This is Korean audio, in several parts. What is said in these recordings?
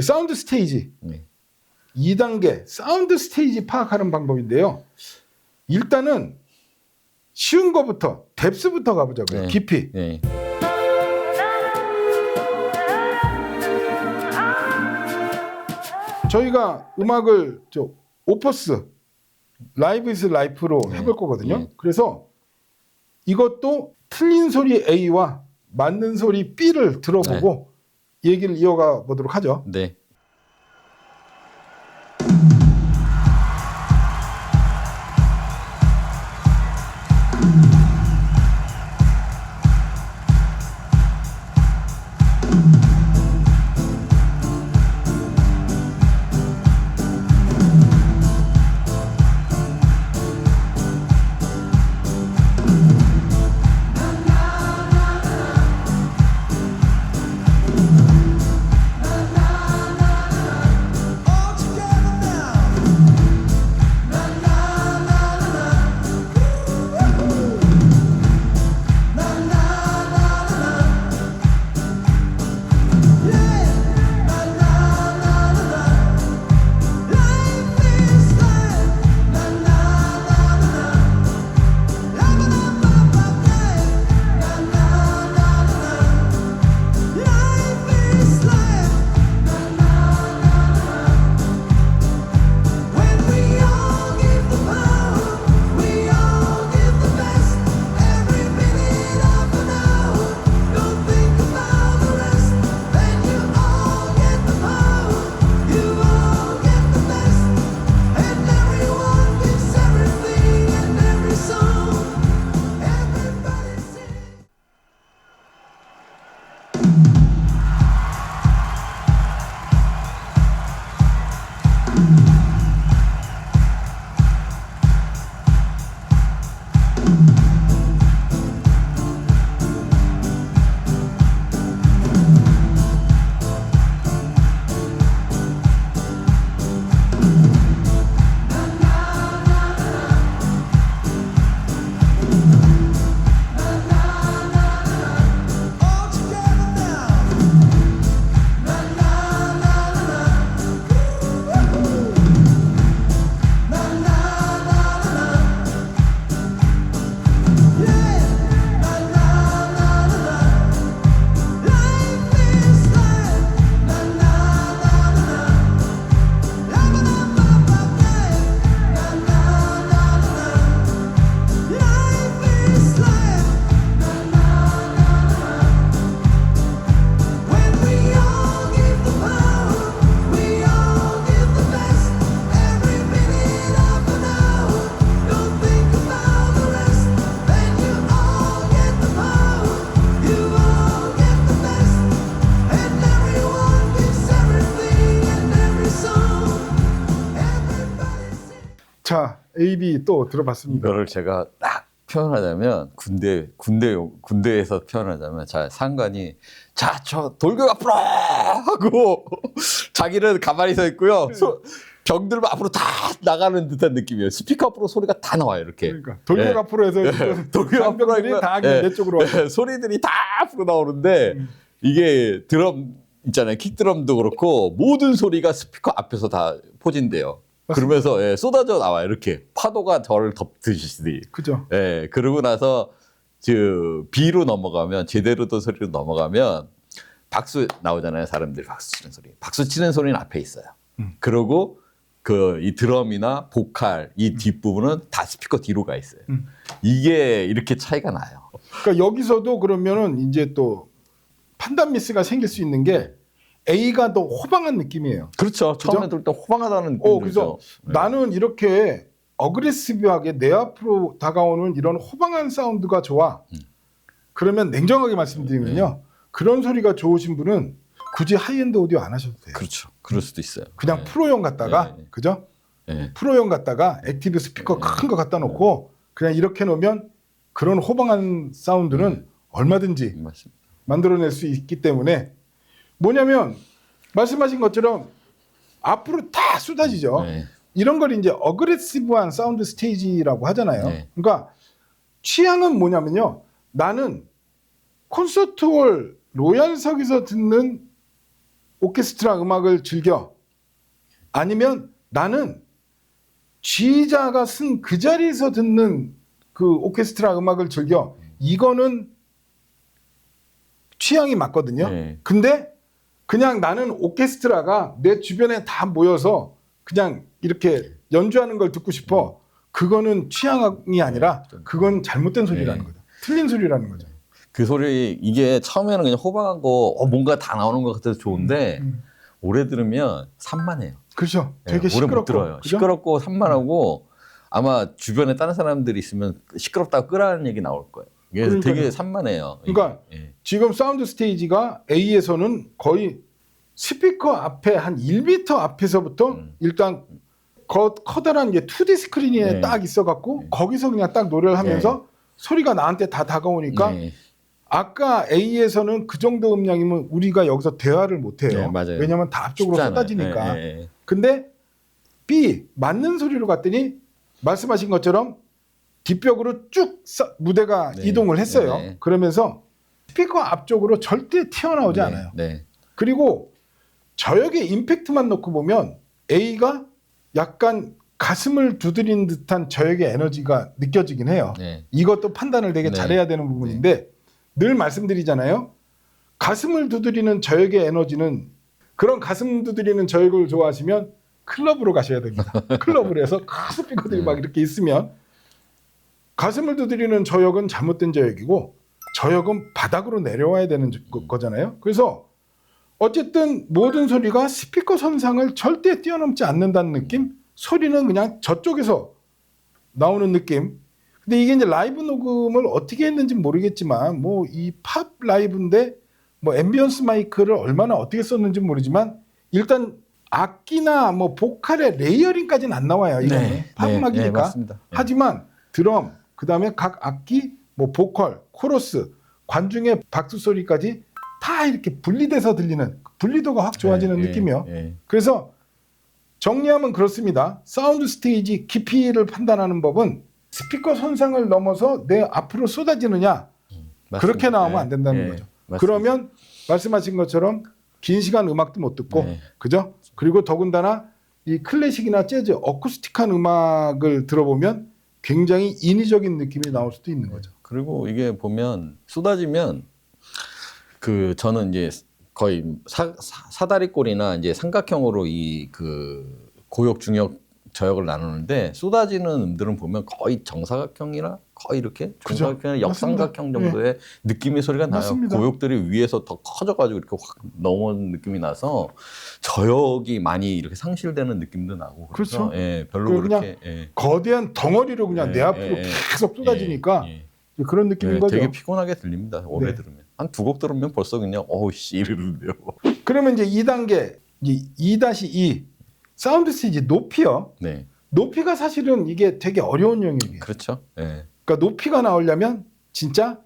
사운드 스테이지. 네. 2단계 사운드 스테이지 파악하는 방법인데요. 일단은 쉬운 거부터 뎁스부터 가보자고요. 네. 깊이. 네. 저희가 음악을 오퍼스 라이브 이즈 라이프로 네. 해볼 거거든요. 네. 그래서 이것도 틀린 소리 A와 맞는 소리 B를 들어보고 얘기를 이어가 보도록 하죠. 네. 자, A, B 또 들어봤습니다. 이거를 제가 딱 표현하자면 군대에서 표현하자면 자 상관이 자 저 돌격 앞으로 하고 자기는 가만히 서 있고요. 병들만 앞으로 다 나가는 듯한 느낌이에요. 스피커 앞으로 소리가 다 나와요 이렇게. 그러니까 돌격 네. 앞으로 해서 돌격 앞으로 병들이 다 내 쪽으로 와요. 소리들이 다 앞으로 나오는데 이게 드럼 있잖아요. 킥드럼도 그렇고 모든 소리가 스피커 앞에서 다 포진돼요. 그러면서 쏟아져 나와요. 이렇게 파도가 저를 덮듯이. 그죠. 그러고 나서 B로 넘어가면 제대로 된 소리로 넘어가면 박수 나오잖아요. 사람들이 박수 치는 소리. 박수 치는 소리는 앞에 있어요. 그리고 이 드럼이나 보컬 이 뒷부분은 다 스피커 뒤로 가 있어요. 이게 이렇게 차이가 나요. 그러니까 여기서도 그러면은 이제 또 판단 미스가 생길 수 있는 게 A가 더 호방한 느낌이에요. 그렇죠. 처음에 들을 때 호방하다는 느낌이 그래서 들죠. 나는 이렇게 어그레시브하게 내 앞으로 다가오는 이런 호방한 사운드가 좋아. 그러면 냉정하게 말씀드리면요. 그런 소리가 좋으신 분은 굳이 하이엔드 오디오 안 하셔도 돼요. 그렇죠. 그럴 수도 있어요. 그냥 프로용 갖다가 그죠? 프로용 갖다가 액티브 스피커 큰 거 갖다 놓고 그냥 이렇게 놓으면 그런 호방한 사운드는 얼마든지 맞습니다. 만들어낼 수 있기 때문에 뭐냐면 말씀하신 것처럼 앞으로 다 쏟아지죠. 이런 걸 이제 어그레시브한 사운드 스테이지라고 하잖아요. 그러니까 취향은 뭐냐면요. 나는 콘서트홀 로얄석에서 듣는 오케스트라 음악을 즐겨? 아니면 나는 지휘자가 쓴 그 자리에서 듣는 그 오케스트라 음악을 즐겨? 이거는 취향이 맞거든요. 네. 근데 그냥 나는 오케스트라가 내 주변에 다 모여서 그냥 이렇게 연주하는 걸 듣고 싶어. 그거는 취향이 아니라 그건 잘못된 소리라는 거죠. 틀린 소리라는 거죠. 그 소리 이게 처음에는 그냥 호방하고 뭔가 다 나오는 것 같아서 좋은데 오래 들으면 산만해요. 그렇죠. 되게 오래 시끄럽고. 못 들어요. 그죠? 시끄럽고 산만하고 아마 주변에 다른 사람들이 있으면 시끄럽다고 끄라는 얘기 나올 거예요. 이게 그러니까요. 되게 산만해요. 그러니까 예. 지금 사운드 스테이지가 A에서는 거의 스피커 앞에 한 1m 앞에서부터 일단 커다란 게 2D 스크린이 네. 딱 있어갖고 거기서 그냥 딱 노래를 하면서 소리가 나한테 다 다가오니까 네. 아까 A에서는 그 정도 음량이면 우리가 여기서 대화를 못해요. 네, 맞아요. 왜냐하면 다 앞쪽으로 쉽잖아요. 쏟아지니까. 예. 근데 B 맞는 소리로 갔더니 말씀하신 것처럼 뒷벽으로 쭉 무대가 네. 이동을 했어요. 네. 그러면서 스피커 앞쪽으로 절대 튀어나오지 네. 않아요. 네. 그리고 저역의 임팩트만 놓고 보면 A가 약간 가슴을 두드린 듯한 저역의 에너지가 느껴지긴 해요. 네. 이것도 판단을 되게 네. 잘해야 되는 부분인데 늘 말씀드리잖아요. 가슴을 두드리는 저역의 에너지는 그런 가슴 두드리는 저역을 좋아하시면 클럽으로 가셔야 됩니다. 클럽을 해서 큰 스피커들이 막 이렇게 있으면 가슴을 두드리는 저역은 잘못된 저역이고 저역은 바닥으로 내려와야 되는 거잖아요. 그래서 어쨌든 모든 소리가 스피커 선상을 절대 뛰어넘지 않는다는 느낌? 소리는 그냥 저쪽에서 나오는 느낌. 근데 이게 이제 라이브 녹음을 어떻게 했는지 모르겠지만 뭐 이 팝 라이브인데 뭐 앰비언스 마이크를 얼마나 어떻게 썼는지 모르지만 일단 악기나 뭐 보컬의 레이어링까지는 안 나와요. 이거는 네. 팝 네. 음악이니까. 네, 맞습니다. 네. 하지만 드럼, 그다음에 각 악기, 뭐 보컬, 코러스, 관중의 박수 소리까지 다 이렇게 분리돼서 들리는 분리도가 확 좋아지는 네. 느낌이요. 네. 그래서 정리하면 그렇습니다. 사운드 스테이지 깊이를 판단하는 법은 스피커 선상을 넘어서 내 앞으로 쏟아지느냐 맞습니다. 그렇게 나오면 안 된다는 네. 거죠. 맞습니다. 그러면 말씀하신 것처럼 긴 시간 음악도 못 듣고 네. 그죠? 그리고 더군다나 이 클래식이나 재즈 어쿠스틱한 음악을 들어보면 굉장히 인위적인 느낌이 나올 수도 있는 거죠. 그리고 이게 보면 쏟아지면 그 저는 이제 거의 사다리꼴이나 이제 삼각형으로 이 그 고역, 중역, 저역을 나누는데 쏟아지는 음들은 보면 거의 정사각형이나 거의 이렇게 그죠. 정사각형이나 역삼각형 맞습니다. 정도의 느낌의 소리가 나요. 맞습니다. 고역들이 위에서 더 커져가지고 이렇게 확 넘어오는 느낌이 나서 저역이 많이 이렇게 상실되는 느낌도 나고 그래서 그렇죠. 예, 별로 그냥 그렇게 예. 거대한 덩어리로 그냥 예, 내 앞으로 예, 계속 쏟아지니까 예, 그런 느낌인 예, 거죠. 되게 피곤하게 들립니다. 오래 네. 들으면 한 두 곡 들으면 벌써 그냥 어우 씨 이러는데요. 그러면 이제 2단계 2-2 사운드 스테이지 높이요. 네, 높이가 사실은 이게 되게 어려운 영역이에요. 그렇죠. 예. 그러니까 높이가 나오려면 진짜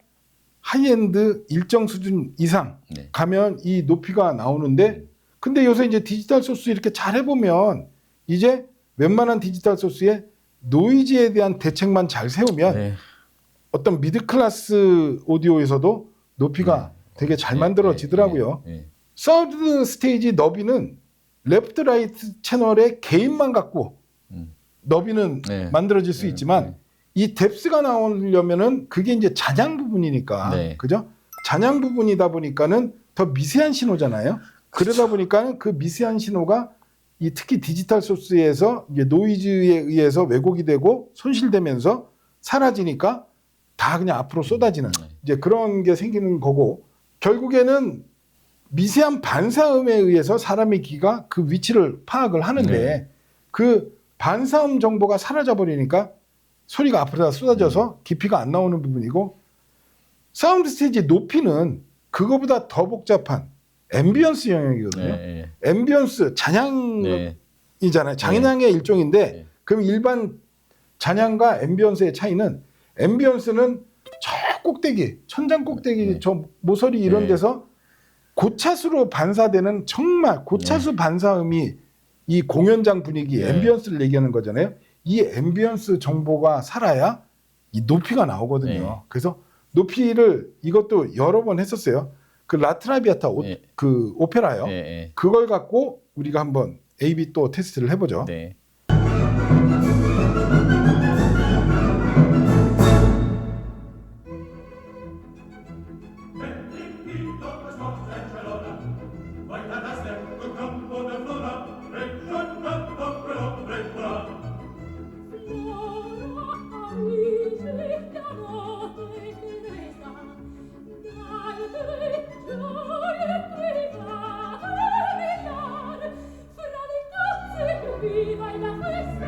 하이엔드 일정 수준 이상 네. 가면 이 높이가 나오는데 근데 요새 이제 디지털 소스 이렇게 잘 해보면 이제 웬만한 디지털 소스에 노이즈에 대한 대책만 잘 세우면 네. 어떤 미드클래스 오디오에서도 높이가 되게 잘 만들어지더라고요. 사운드 스테이지 너비는 레프트 라이트 채널의 개인만 갖고 너비는 네. 만들어질 수 있지만 이 뎁스가 나오려면은 그게 이제 잔향 부분이니까 네. 그죠? 잔향 부분이다 보니까는 더 미세한 신호잖아요. 그러다 보니까는 그 미세한 신호가 이 특히 디지털 소스에서 이제 노이즈에 의해서 왜곡이 되고 손실되면서 사라지니까 다 그냥 앞으로 쏟아지는 이제 그런 게 생기는 거고 결국에는 미세한 반사음에 의해서 사람의 귀가 그 위치를 파악을 하는데 그 반사음 정보가 사라져 버리니까 소리가 앞으로 다 쏟아져서 깊이가 안 나오는 부분이고 사운드 스테이지 높이는 그거보다 더 복잡한 앰비언스 영역이거든요. 앰비언스 잔향이잖아요. 잔향의 일종인데 그럼 일반 잔향과 앰비언스의 차이는 앰비언스는 저 꼭대기, 천장 꼭대기, 저 모서리 이런 데서 고차수로 반사되는 정말 고차수 반사음이 이 공연장 분위기 앰비언스를 얘기하는 거잖아요. 이 앰비언스 정보가 살아야 이 높이가 나오거든요. 그래서 높이를 이것도 여러 번 했었어요. 그 라트라비아타 예. 그 오페라요. 예. 그걸 갖고 우리가 한번 A/B 또 테스트를 해보죠. 네. Viva la festa!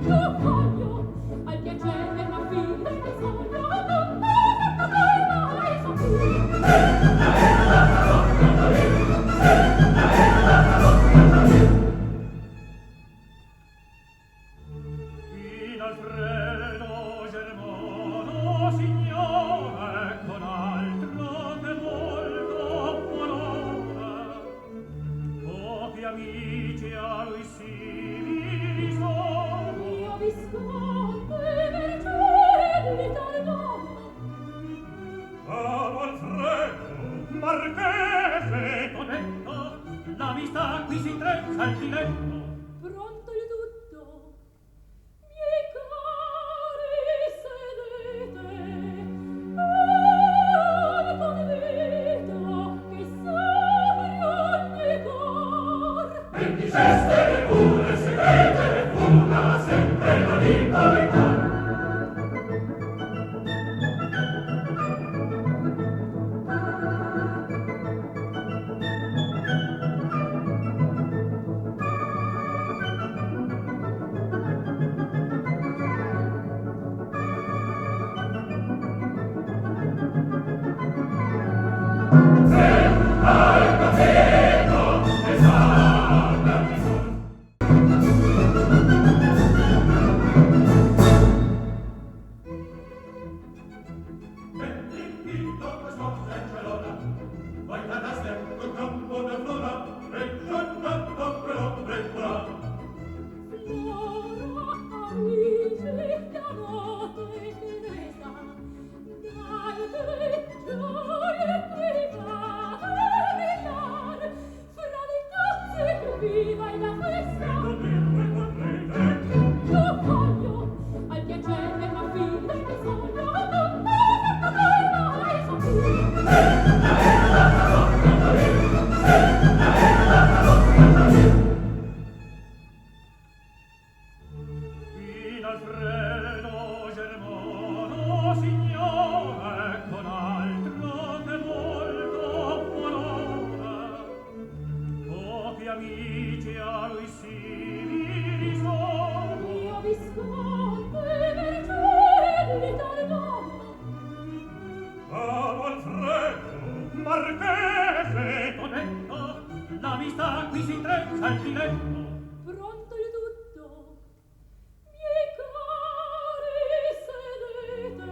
Io voglio al piacere ma fine del sogno non mai soffrire. In Alfredo Germano signore con altro che molto buon'ora pochi amici a lui simili sono Io visconte vercelli d'Argona. Caro Alfredo Marchese Tonetto l'amistà qui si intreccia al diletto Pronto il tutto, miei cari sedete, al convito che s'apre ogni cor. Viva la festa! Io voglio al piacere ma fine del sogno non mai soffrire. In Alfredo Germano signore con altro che molto buon'ora pochi amici a lui simili sono Io visconte vercelli d'Argona. Caro Alfredo Marchese Tonetto l'amistà qui si intreccia al diletto Pronto il tutto, miei cari sedete,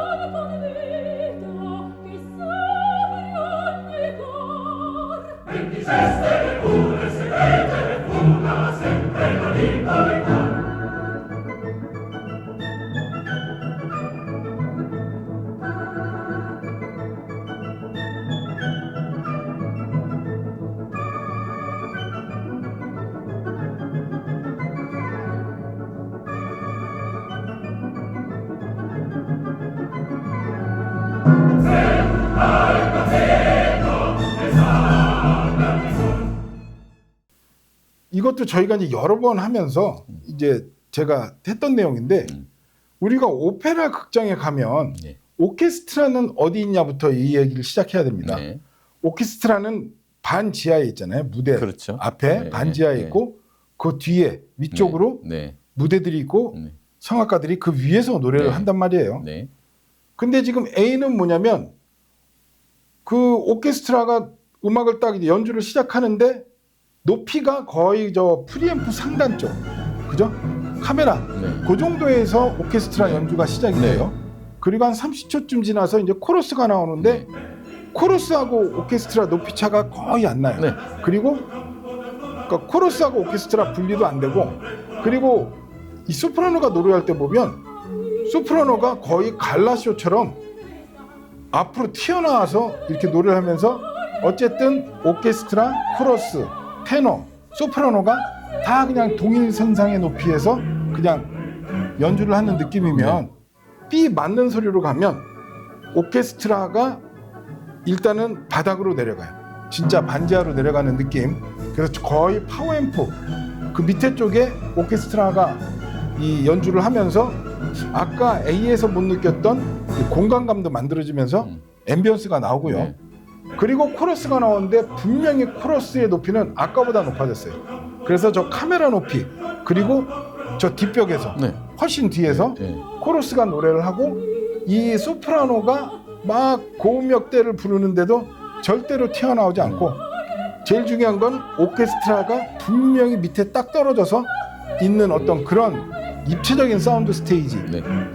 al convito che s'apre ogni cor. 이것도 저희가 이제 여러 번 하면서 이제 제가 했던 내용인데 우리가 오페라 극장에 가면 네. 오케스트라는 어디 있냐부터 이 얘기를 시작해야 됩니다. 네. 오케스트라는 반 지하에 있잖아요. 무대 그렇죠. 앞에 네, 반 지하에 네. 있고 그 뒤에 위쪽으로 네. 무대들이 있고 네. 성악가들이 그 위에서 노래를 네. 한단 말이에요. 네. 근데 지금 A는 뭐냐면 그 오케스트라가 음악을 딱 이제 연주를 시작하는데 높이가 거의 저 프리앰프 상단 쪽, 그죠? 카메라 네. 그 정도에서 오케스트라 연주가 시작이 네. 돼요. 그리고 한 30초쯤 지나서 이제 코러스가 나오는데 코러스하고 오케스트라 높이 차가 거의 안 나요. 네. 그리고 그러니까 코러스하고 오케스트라 분리도 안 되고 그리고 이 소프라노가 노래할 때 보면 소프라노가 거의 갈라쇼처럼 앞으로 튀어나와서 이렇게 노래를 하면서 어쨌든 오케스트라, 코러스, 테너, 소프라노가 다 그냥 동일선상의 높이에서 그냥 연주를 하는 느낌이면 B 맞는 소리로 가면 오케스트라가 일단은 바닥으로 내려가요. 진짜 반지하로 내려가는 느낌. 그래서 거의 파워앰프 그 밑에 쪽에 오케스트라가 이 연주를 하면서 아까 A에서 못 느꼈던 이 공간감도 만들어지면서 앰비언스가 나오고요. 그리고 코러스가 나오는데 분명히 코러스의 높이는 아까보다 높아졌어요. 그래서 저 카메라 높이 그리고 저 뒷벽에서 훨씬 뒤에서 코러스가 노래를 하고 이 소프라노가 막 고음역대를 부르는데도 절대로 튀어나오지 않고 제일 중요한 건 오케스트라가 분명히 밑에 딱 떨어져서 있는 어떤 그런 입체적인 사운드 스테이지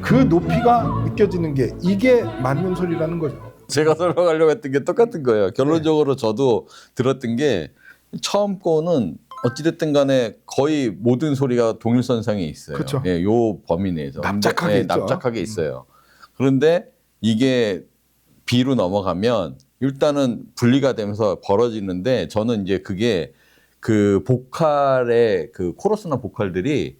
그 높이가 느껴지는 게 이게 맞는 소리라는 거죠. 제가 설명하려고 했던 게 똑같은 거예요. 결론적으로 저도 들었던 게 처음 거는 어찌됐든 간에 거의 모든 소리가 동일선상에 있어요. 그쵸. 예, 요 범위 내에서. 납작하게 근데, 있죠. 납작하게 있어요. 그런데 이게 B로 넘어가면 일단은 분리가 되면서 벌어지는데 저는 이제 그게 그 보컬의 그 코러스나 보컬들이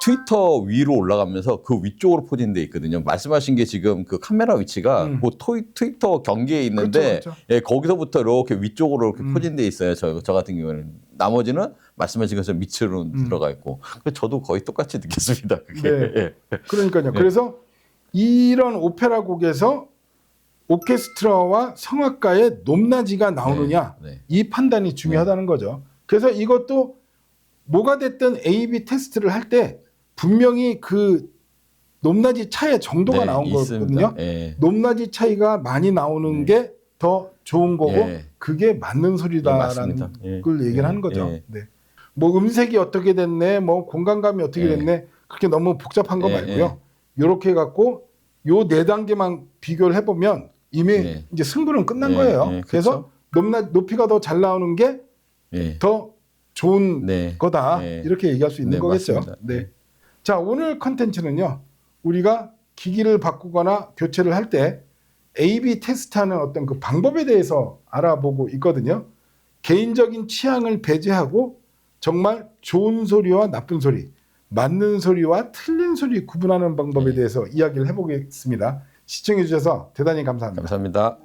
트위터 위로 올라가면서 그 위쪽으로 포진돼 있거든요. 말씀하신 게 지금 그 카메라 위치가 뭐 트위터 경계에 있는데 그렇죠. 예, 거기서부터 이렇게 위쪽으로 이렇게 포진돼 있어요. 저 같은 경우에는 나머지는 말씀하신 것처럼 밑으로 들어가 있고 그래서 저도 거의 똑같이 느꼈습니다. 그게. 네. 예. 그러니까요. 그래서 이런 오페라 곡에서 오케스트라와 성악가의 높낮이가 나오느냐 이 판단이 중요하다는 거죠. 그래서 이것도 뭐가 됐든 A/B 테스트를 할 때 분명히 그 높낮이 차이의 정도가 나온 거거든요. 높낮이 차이가 많이 나오는 게 더 좋은 거고 그게 맞는 소리다라는 걸 얘기를 하는 거죠. 뭐 음색이 어떻게 됐네, 뭐 공간감이 어떻게 됐네 그렇게 너무 복잡한 거 말고요. 이렇게 해갖고 요 네 단계만 비교를 해보면 이미 이제 승부는 끝난 거예요. 그래서 높이가 더 잘 나오는 게 더 좋은 거다 이렇게 얘기할 수 있는 거겠죠. 자, 오늘 컨텐츠는요. 우리가 기기를 바꾸거나 교체를 할 때 A/B 테스트하는 어떤 그 방법에 대해서 알아보고 있거든요. 개인적인 취향을 배제하고 정말 좋은 소리와 나쁜 소리, 맞는 소리와 틀린 소리 구분하는 방법에 대해서 이야기를 해보겠습니다. 시청해 주셔서 대단히 감사합니다. 감사합니다.